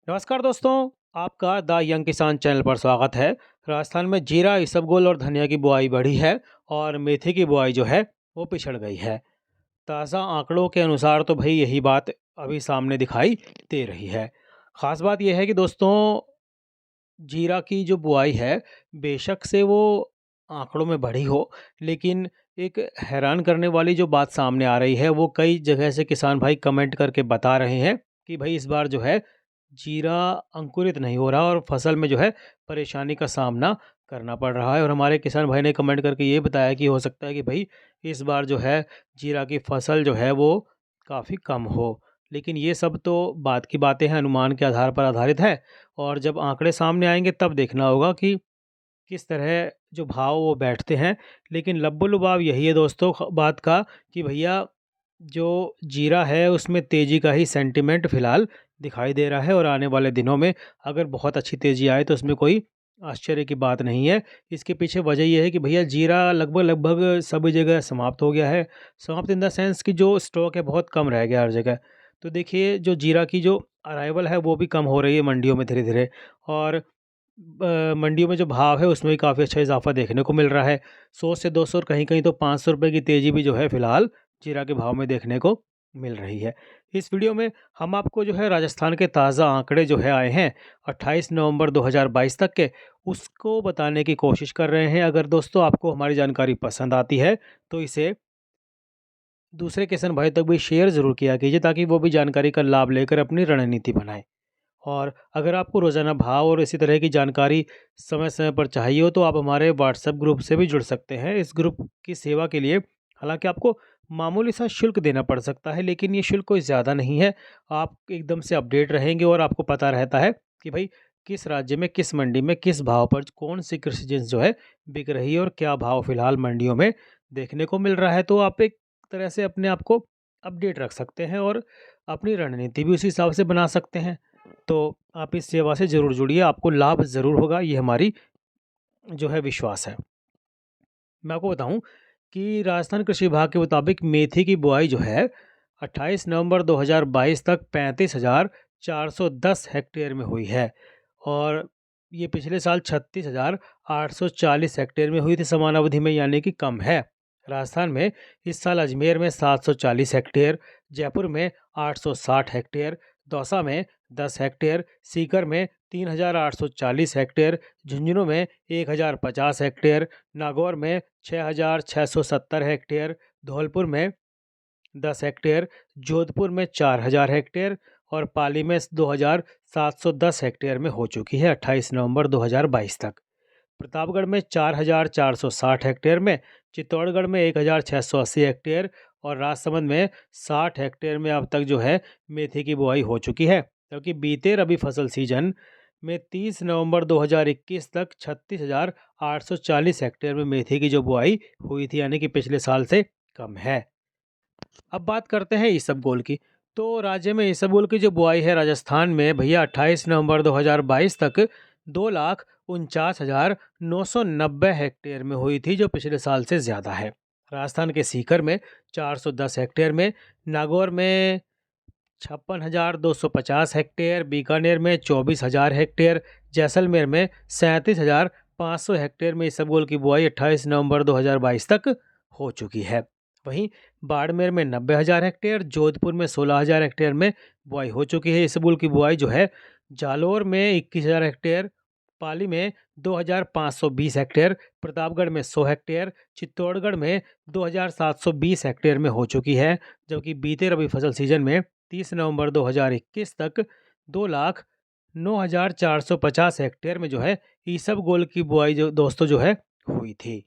नमस्कार दोस्तों, आपका द यंग किसान चैनल पर स्वागत है। राजस्थान में जीरा, इसबगोल और धनिया की बुआई बढ़ी है और मेथी की बुआई जो है वो पिछड़ गई है। ताज़ा आंकड़ों के अनुसार तो भाई यही बात अभी सामने दिखाई दे रही है। ख़ास बात यह है कि दोस्तों, जीरा की जो बुआई है, बेशक से वो आंकड़ों में बढ़ी हो, लेकिन एक हैरान करने वाली जो बात सामने आ रही है, वो कई जगह से किसान भाई कमेंट करके बता रहे हैं कि भाई इस बार जो है जीरा अंकुरित नहीं हो रहा और फसल में जो है परेशानी का सामना करना पड़ रहा है। और हमारे किसान भाई ने कमेंट करके ये बताया कि हो सकता है कि भाई इस बार जो है जीरा की फसल जो है वो काफ़ी कम हो। लेकिन ये सब तो बात की बातें हैं, अनुमान के आधार पर आधारित है, और जब आंकड़े सामने आएँगे तब देखना होगा कि किस तरह जो भाव वो बैठते हैं। लेकिन लब्बो-लुबाब यही है दोस्तों बात का कि भैया जो जीरा है उसमें तेज़ी का ही सेंटिमेंट फ़िलहाल दिखाई दे रहा है, और आने वाले दिनों में अगर बहुत अच्छी तेज़ी आए तो उसमें कोई आश्चर्य की बात नहीं है। इसके पीछे वजह ये है कि भैया जीरा लगभग-लगभग सभी जगह समाप्त हो गया है। समाप्त इन द सेंस कि जो स्टॉक है बहुत कम रह गया हर जगह। तो देखिए जो जीरा की जो अराइवल है वो भी कम हो रही है मंडियों में धीरे-धीरे, और मंडियों में जो भाव है उसमें भी काफ़ी अच्छा इज़ाफ़ा देखने को मिल रहा है। 100 से 200 और कहीं-कहीं तो ₹500 की तेज़ी भी जो है फ़िलहाल जीरा के भाव में देखने को मिल रही है। इस वीडियो में हम आपको जो है राजस्थान के ताज़ा आंकड़े जो है आए हैं 28 नवंबर 2022 तक के, उसको बताने की कोशिश कर रहे हैं। अगर दोस्तों आपको हमारी जानकारी पसंद आती है तो इसे दूसरे किसान भाई तक भी शेयर ज़रूर किया कीजिए, ताकि वो भी जानकारी का लाभ लेकर अपनी रणनीति बनाएँ। और अगर आपको रोज़ाना भाव और इसी तरह की जानकारी समय-समय पर चाहिए हो तो आप हमारे व्हाट्सएप ग्रुप से भी जुड़ सकते हैं। इस ग्रुप की सेवा के लिए हालाँकि आपको मामूली सा शुल्क देना पड़ सकता है, लेकिन ये शुल्क कोई ज़्यादा नहीं है। आप एकदम से अपडेट रहेंगे और आपको पता रहता है कि भई किस राज्य में, किस मंडी में, किस भाव पर कौन-सी कृषि जिन्स जो है बिक रही है और क्या भाव फ़िलहाल मंडियों में देखने को मिल रहा है। तो आप एक तरह से अपने आप को अपडेट रख सकते हैं और अपनी रणनीति भी उसी हिसाब से बना सकते हैं। तो आप इस सेवा से ज़रूर जुड़िए, आपको लाभ ज़रूर होगा, ये हमारी जो है विश्वास है। मैं आपको बताऊँ कि राजस्थान कृषि विभाग के मुताबिक मेथी की बुआई जो है 28 नवंबर 2022 तक 35,410 हेक्टेयर में हुई है, और ये पिछले साल 36,840 हेक्टेयर में हुई थी समान अवधि में, यानी कि कम है। राजस्थान में इस साल अजमेर में 740 हेक्टेयर, जयपुर में 860 हेक्टेयर, दौसा में 10 हेक्टेयर, सीकर में 3,840 हेक्टेयर, झुंझुनू में 1,050 हेक्टेयर, नागौर में 6,670 हेक्टेयर, धौलपुर में 10 हेक्टेयर, जोधपुर में 4,000 हेक्टेयर और पाली में 2,710 हेक्टेयर में हो चुकी है 28 नवंबर 2022 तक। प्रतापगढ़ में 4,460 हेक्टेयर में, चित्तौड़गढ़ में 1,680 हेक्टेयर और राजसमंद में 60 हेक्टेयर में अब तक जो है मेथी की बुआई हो चुकी है। जबकि बीते रबी फसल सीजन में 30 नवंबर 2021 तक 36,840 हेक्टेयर में मेथी की जो बुआई हुई थी, यानी कि पिछले साल से कम है। अब बात करते हैं इसबगोल की। तो राज्य में इसबगोल की जो बुआई है राजस्थान में भैया 28 नवंबर 2022 तक 2,49,990 हेक्टेयर में हुई थी, जो पिछले साल से ज़्यादा है। राजस्थान के सीकर में 410 हेक्टेयर में, नागौर में 56,250 हेक्टेयर, बीकानेर में 24,000 हेक्टेयर, जैसलमेर में 37,500 हेक्टेयर में इसबगोल की बुआई 28 नवंबर 2022 तक हो चुकी है। वहीं बाड़मेर में 90,000 हेक्टेयर, जोधपुर में 16,000 हेक्टेयर में बुआई हो चुकी है। इसबगोल की बुआई जो है जालोर में 21,000 हेक्टेयर, पाली में 2,520 हेक्टेयर, प्रतापगढ़ में 100 हेक्टेयर, चित्तौड़गढ़ में 2,720 हेक्टेयर में हो चुकी है। जबकि बीते रबी फसल सीजन में 30 नवंबर 2021 तक 2,09,450 हेक्टेयर में जो है इसबगोल की बुआई जो दोस्तों जो है हुई थी।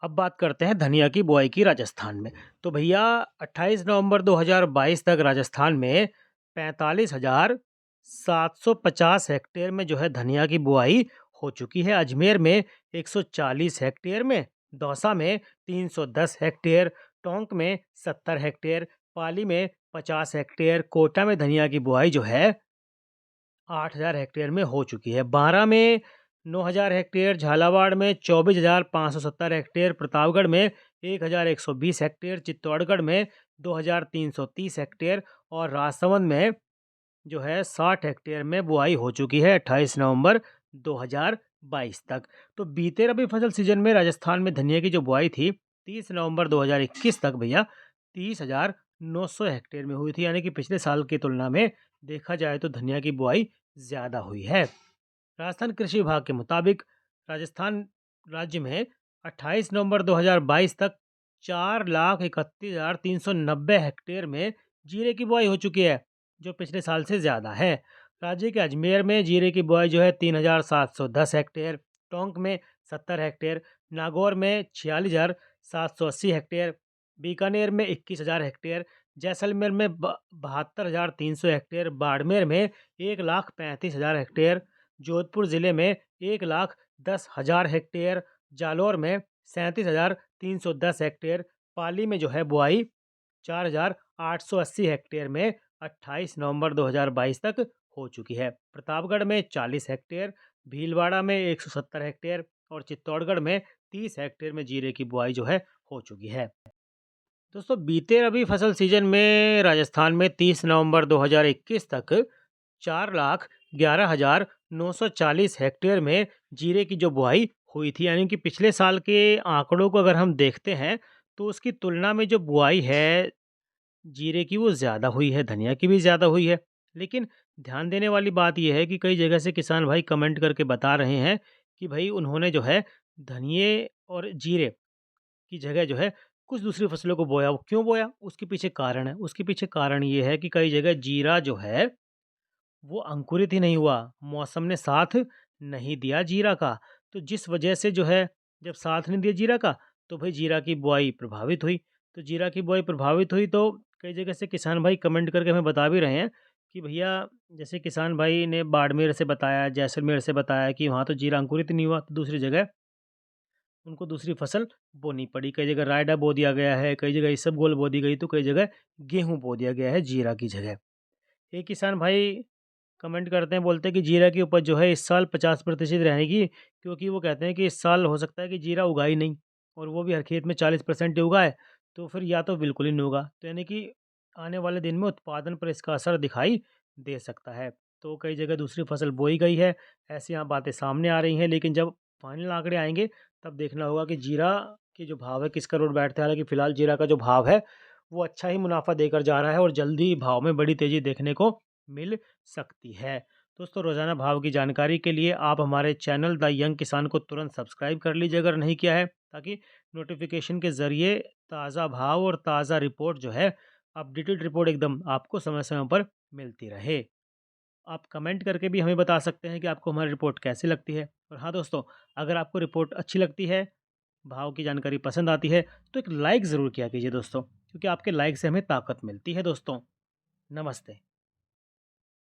अब बात करते हैं धनिया की बुआई की राजस्थान में। तो भैया 28 नवंबर 2022 तक राजस्थान में 45,750 हेक्टेयर में जो है धनिया की बुआई हो चुकी है। अजमेर में 140 हेक्टेयर में, दौसा में 310 हेक्टेयर, टोंक में 70 हेक्टेयर, पाली में 50 हेक्टेयर, कोटा में धनिया की बुआई जो है 8,000 हेक्टेयर में हो चुकी है। बारां में 9,000 हेक्टेयर, झालावाड़ में 24,570 हेक्टेयर, प्रतापगढ़ में 1,120 हेक्टेयर, चित्तौड़गढ़ में 2,330 हेक्टेयर और राजसमंद में जो है 60 हेक्टेयर में बुआई हो चुकी है 28 नवंबर 2022 तक। तो बीते रबी फसल सीजन में राजस्थान में धनिया की जो बुआई थी 30 नवंबर 2021 तक भैया 30,900 हेक्टेयर में हुई थी, यानी कि पिछले साल की तुलना में देखा जाए तो धनिया की बुआई ज़्यादा हुई है। राजस्थान कृषि विभाग के मुताबिक राजस्थान राज्य में 28 नवंबर 2022 तक 4,31,390 हेक्टेयर में जीरे की बुआई हो चुकी है, जो पिछले साल से ज़्यादा है। राज्य के अजमेर में जीरे की बुआई जो है 3,710 हेक्टेयर, टोंक में 70 हेक्टेयर, नागौर में 46,780 हेक्टेयर, बीकानेर में 21,000 हेक्टेयर, जैसलमेर में 72,300 हेक्टेयर, बाड़मेर में 1,35,000 हेक्टेयर, जोधपुर ज़िले में 1,10,000 हेक्टेयर, जालौर में 37,310 हेक्टेयर, पाली में जो है बुआई 4,880 हेक्टेयर में 28 नवंबर 2022 तक हो चुकी है। प्रतापगढ़ में 40 हेक्टेयर, भीलवाड़ा में 170 हेक्टेयर और चित्तौड़गढ़ में 30 हेक्टेयर में जीरे की बुआई जो है हो चुकी है। दोस्तों बीते रबी फसल सीजन में राजस्थान में 30 नवंबर 2021 तक 4,11,940 हेक्टेयर में जीरे की जो बुआई हुई थी, यानी कि पिछले साल के आंकड़ों को अगर हम देखते हैं तो उसकी तुलना में जो बुआई है जीरे की वो ज़्यादा हुई है, धनिया की भी ज़्यादा हुई है। लेकिन ध्यान देने वाली बात ये है कि कई जगह से किसान भाई कमेंट करके बता रहे हैं कि भाई उन्होंने जो है धनिये और जीरे की जगह जो है कुछ दूसरी फसलों को बोया। वो क्यों बोया? उसके पीछे कारण है। उसके पीछे कारण ये है कि कई जगह जीरा जो है वो अंकुरित ही नहीं हुआ, मौसम ने साथ नहीं दिया जीरा का। तो जिस वजह से जो है जब साथ नहीं दिया जीरा का तो भाई जीरा की बुआई प्रभावित हुई। तो जीरा की बुआई प्रभावित हुई तो कई जगह से किसान भाई कमेंट करके हमें बता भी रहे हैं कि भैया जैसे किसान भाई ने बाड़मेर से बताया, जैसलमेर से बताया कि वहाँ तो जीरा अंकुरित नहीं हुआ, तो दूसरी जगह उनको दूसरी फसल बोनी पड़ी। कई जगह रायडा बो दिया गया है, कई जगह इसबगोल बो दी गई, तो कई जगह गेहूँ बो दिया गया है जीरा की जगह। एक किसान भाई कमेंट करते हैं, बोलते हैं कि जीरा की उपज जो है इस साल 50% रहेगी, क्योंकि वो कहते हैं कि इस साल हो सकता है कि जीरा उगा ही नहीं और वो भी हर खेत में 40% ही उगा है, तो फिर या तो बिल्कुल ही नहीं उगा। तो यानी कि आने वाले दिन में उत्पादन पर इसका असर दिखाई दे सकता है। तो कई जगह दूसरी फसल बोई गई है, ऐसी यहाँ बातें सामने आ रही हैं, लेकिन जब फाइनल आंकड़े आएँगे तब देखना होगा कि जीरा के जो भाव है किस करोड़ बैठते हैं। हालाँकि फ़िलहाल जीरा का जो भाव है, वो अच्छा ही मुनाफ़ा देकर जा रहा है और जल्दी ही भाव में बड़ी तेज़ी देखने को मिल सकती है। दोस्तों रोज़ाना भाव की जानकारी के लिए आप हमारे चैनल द यंग किसान को तुरंत सब्सक्राइब कर लीजिए अगर नहीं किया है, ताकि नोटिफिकेशन के ज़रिए ताज़ा भाव और ताज़ा रिपोर्ट जो है अपडेटेड रिपोर्ट एकदम आपको समय समय पर मिलती रहे। आप कमेंट करके भी हमें बता सकते हैं कि आपको हमारी रिपोर्ट कैसी लगती है। और हाँ दोस्तों, अगर आपको रिपोर्ट अच्छी लगती है, भाव की जानकारी पसंद आती है, तो एक लाइक ज़रूर किया कीजिए दोस्तों, क्योंकि आपके लाइक से हमें ताकत मिलती है दोस्तों। नमस्ते।